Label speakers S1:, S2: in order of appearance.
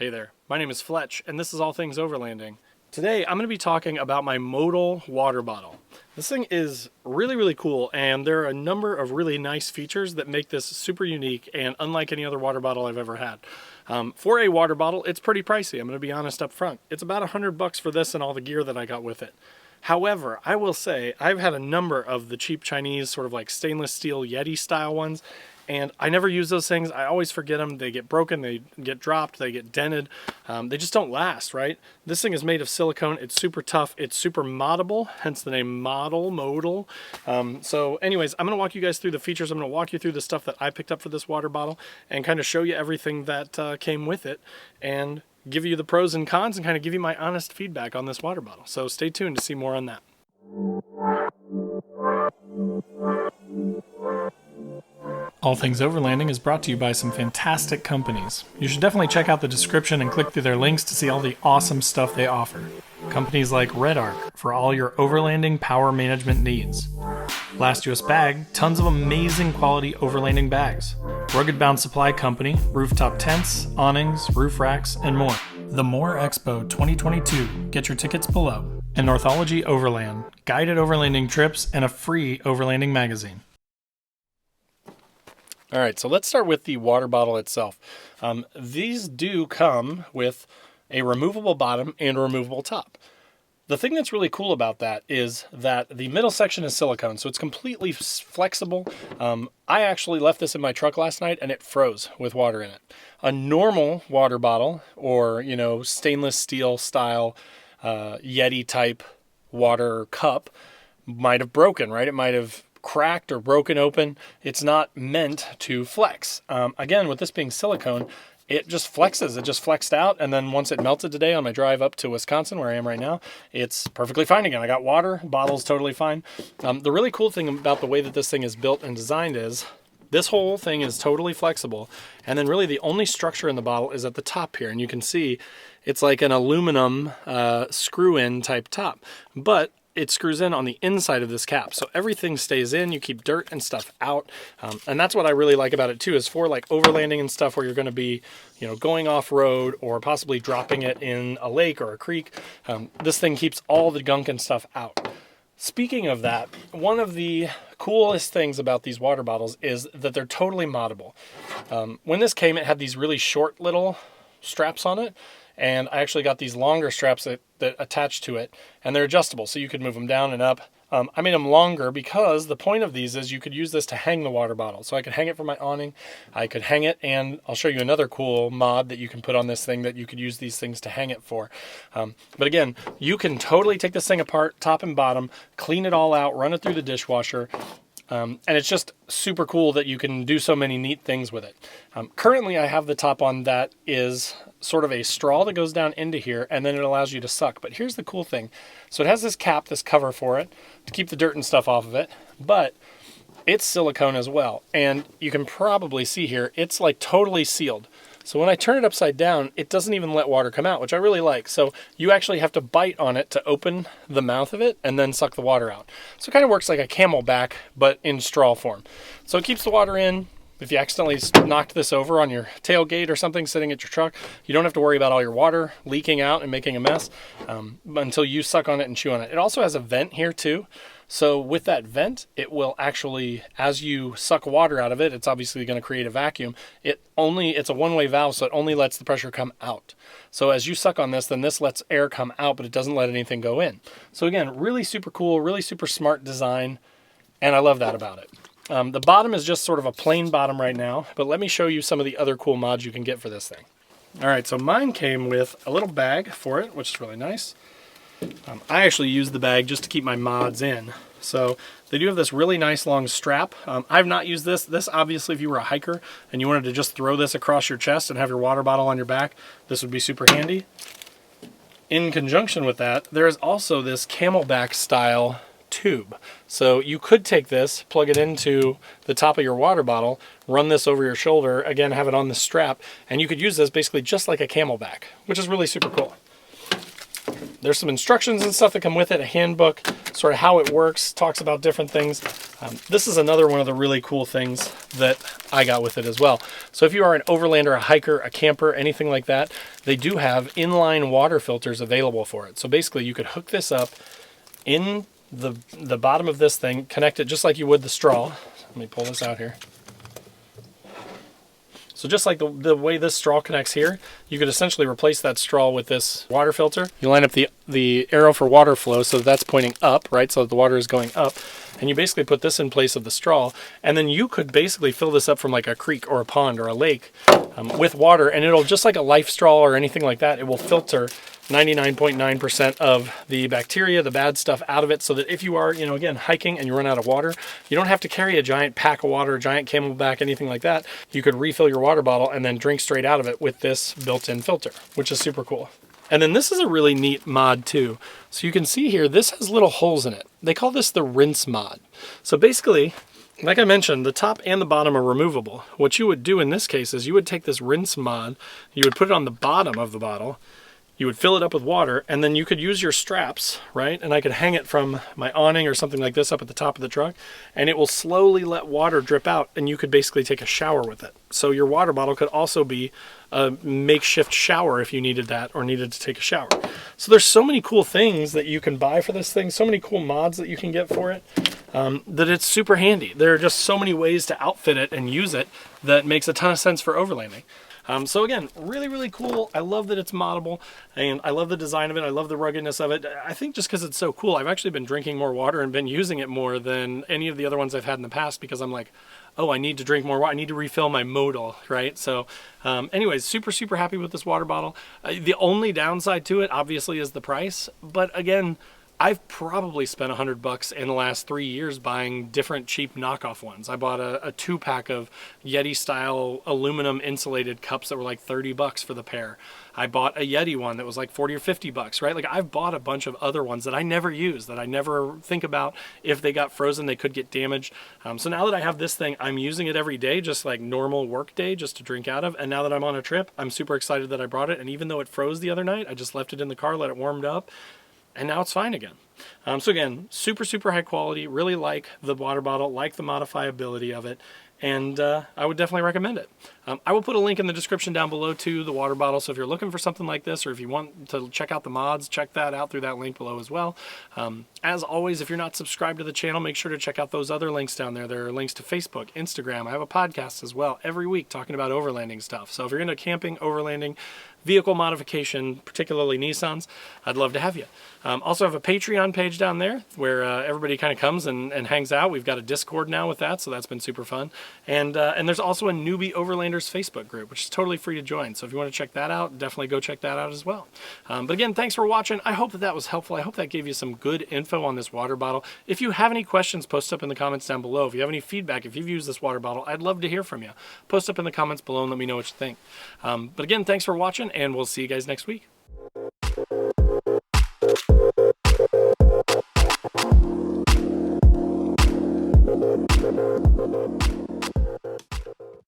S1: Hey there, my name is Fletch, and this is All Things Overlanding. Today, I'm going to be talking about my MODL water bottle. This thing is really cool, and there are a number of really nice features that make this super unique and unlike any other water bottle I've ever had. For a water bottle, it's pretty pricey, I'm going to be honest up front. It's about $100 for this and all the gear that I got with it. However, I will say I've had a number of the cheap Chinese sort of like stainless steel Yeti style ones, and I never use those things. I always forget them. They get broken, they get dropped, they get dented. They just don't last, right? This thing is made of silicone. It's super tough. It's super moddable, hence the name MODL. So anyways, I'm going to walk you guys through the features. I'm going to walk you through the stuff that I picked up for this water bottle and kind of show you everything that came with it and give you the pros and cons and kind of give you my honest feedback on this water bottle. So stay tuned to see more on that. All Things Overlanding is brought to you by some fantastic companies. You should definitely check out the description and click through their links to see all the awesome stuff they offer. Companies like Red Arc for all your overlanding power management needs. Last US Bag, tons of amazing quality overlanding bags. Rugged Bound Supply Company, rooftop tents, awnings, roof racks, and more. The More Expo 2022, get your tickets below. And Northology Overland, guided overlanding trips and a free overlanding magazine. All right, so let's start with the water bottle itself. These do come with a removable bottom and a removable top. The thing that's really cool about that is that the middle section is silicone, so it's completely flexible. I actually left this in my truck last night and it froze with water in it. A normal water bottle or, stainless steel style Yeti type water cup might have broken, right? It might have cracked or broken open. It's not meant to flex. Again, with this being silicone, it just flexes. It just flexed out, and then once it melted today on my drive up to Wisconsin, where I am right now, it's perfectly fine again. I got water, bottle's totally fine. The really cool thing about the way that this thing is built and designed is this whole thing is totally flexible, and then really the only structure in the bottle is at the top here, and you can see it's like an aluminum screw-in type top, but it screws in on the inside of this cap. So everything stays in, you keep dirt and stuff out. And that's what I really like about it too, is for like overlanding and stuff where you're gonna be, going off road or possibly dropping it in a lake or a creek. This thing keeps all the gunk and stuff out. Speaking of that, one of the coolest things about these water bottles is that they're totally moddable. When this came, it had these really short little straps on it. And I actually got these longer straps that attach to it, and they're adjustable, so you could move them down and up. I made them longer because the point of these is you could use this to hang the water bottle. So I could hang it from my awning, I could hang it, and I'll show you another cool mod that you can put on this thing that you could use these things to hang it for. But again, you can totally take this thing apart, top and bottom, clean it all out, run it through the dishwasher, and it's just super cool that you can do so many neat things with it. Currently, I have the top on that is sort of a straw that goes down into here, and then it allows you to suck. But here's the cool thing. So it has this cap, this cover for it, to keep the dirt and stuff off of it, but it's silicone as well. And you can probably see here, it's like totally sealed. So when I turn it upside down, it doesn't even let water come out, which I really like. So you actually have to bite on it to open the mouth of it and then suck the water out. So it kind of works like a Camelback, but in straw form. So it keeps the water in. If you accidentally knocked this over on your tailgate or something sitting at your truck, you don't have to worry about all your water leaking out and making a mess until you suck on it and chew on it. It also has a vent here too. So with that vent, it will actually, as you suck water out of it, it's obviously going to create a vacuum. It's a one-way valve, so it only lets the pressure come out. So as you suck on this, then this lets air come out, but it doesn't let anything go in. So again, really super cool, really super smart design, and I love that about it. The bottom is just sort of a plain bottom right now, but let me show you some of the other cool mods you can get for this thing. All right, so mine came with a little bag for it, which is really nice. I actually use the bag just to keep my mods in. So they do have this really nice long strap. I've not used this. This obviously, if you were a hiker and you wanted to just throw this across your chest and have your water bottle on your back, this would be super handy. In conjunction with that, there is also this Camelback style tube. So you could take this, plug it into the top of your water bottle, run this over your shoulder, again have it on the strap, and you could use this basically just like a Camelback, which is really super cool. There's some instructions and stuff that come with it, a handbook, sort of how it works, talks about different things. This is another one of the really cool things that I got with it as well. So if you are an overlander, a hiker, a camper, anything like that, they do have inline water filters available for it. So basically you could hook this up in the bottom of this thing, connect it just like you would the straw. Let me pull this out here. So just like the way this straw connects here, you could essentially replace that straw with this water filter. You line up the arrow for water flow so that's pointing up, right? So that the water is going up. And you basically put this in place of the straw. And then you could basically fill this up from like a creek or a pond or a lake with water. And it'll, just like a life straw or anything like that, it will filter 99.9% of the bacteria, the bad stuff out of it, so that if you are, again, hiking and you run out of water, you don't have to carry a giant pack of water, a giant Camelback, anything like that. You could refill your water bottle and then drink straight out of it with this built-in filter, which is super cool. And then this is a really neat mod too. So you can see here, this has little holes in it. They call this the rinse mod. So basically, like I mentioned, the top and the bottom are removable. What you would do in this case is you would take this rinse mod, you would put it on the bottom of the bottle, you would fill it up with water, and then you could use your straps, right? And I could hang it from my awning or something like this up at the top of the truck, and it will slowly let water drip out, and you could basically take a shower with it. So your water bottle could also be a makeshift shower if you needed that or needed to take a shower. So there's so many cool things that you can buy for this thing, so many cool mods that you can get for it, that it's super handy. There are just so many ways to outfit it and use it that makes a ton of sense for overlanding. So again, really, really cool. I love that it's moddable, and I love the design of it. I love the ruggedness of it. I think just because it's so cool, I've actually been drinking more water and been using it more than any of the other ones I've had in the past, because I'm like, oh, I need to drink more water. I need to refill my MODL, right? So anyways, super, super happy with this water bottle. The only downside to it, obviously, is the price. But again, I've probably spent $100 in the last 3 years buying different cheap knockoff ones. I bought a 2-pack of Yeti style aluminum insulated cups that were like $30 for the pair. I bought a Yeti one that was like $40 or $50, right? Like, I've bought a bunch of other ones that I never use, that I never think about if they got frozen, they could get damaged. So now that I have this thing, I'm using it every day, just like normal work day, just to drink out of. And now that I'm on a trip, I'm super excited that I brought it. And even though it froze the other night, I just left it in the car, let it warm up, and now it's fine again. So again, super, super high quality. Really like the water bottle, like the modifiability of it, and I would definitely recommend it. I will put a link in the description down below to the water bottle, so if you're looking for something like this, or if you want to check out the mods, check that out through that link below as well. As always, if you're not subscribed to the channel, make sure to check out those other links down there. There are links to Facebook, Instagram. I have a podcast as well every week talking about overlanding stuff. So if you're into camping, overlanding, vehicle modification, particularly Nissans, I'd love to have you. Also have a Patreon page down there where everybody kind of comes and hangs out. We've got a Discord now with that, so that's been super fun. And there's also a Newbie Overlanders Facebook group, which is totally free to join. So if you want to check that out, definitely go check that out as well. But again, thanks for watching. I hope that was helpful. I hope that gave you some good info on this water bottle. If you have any questions, post up in the comments down below. If you have any feedback, if you've used this water bottle, I'd love to hear from you. Post up in the comments below and let me know what you think. But again, thanks for watching, and we'll see you guys next week.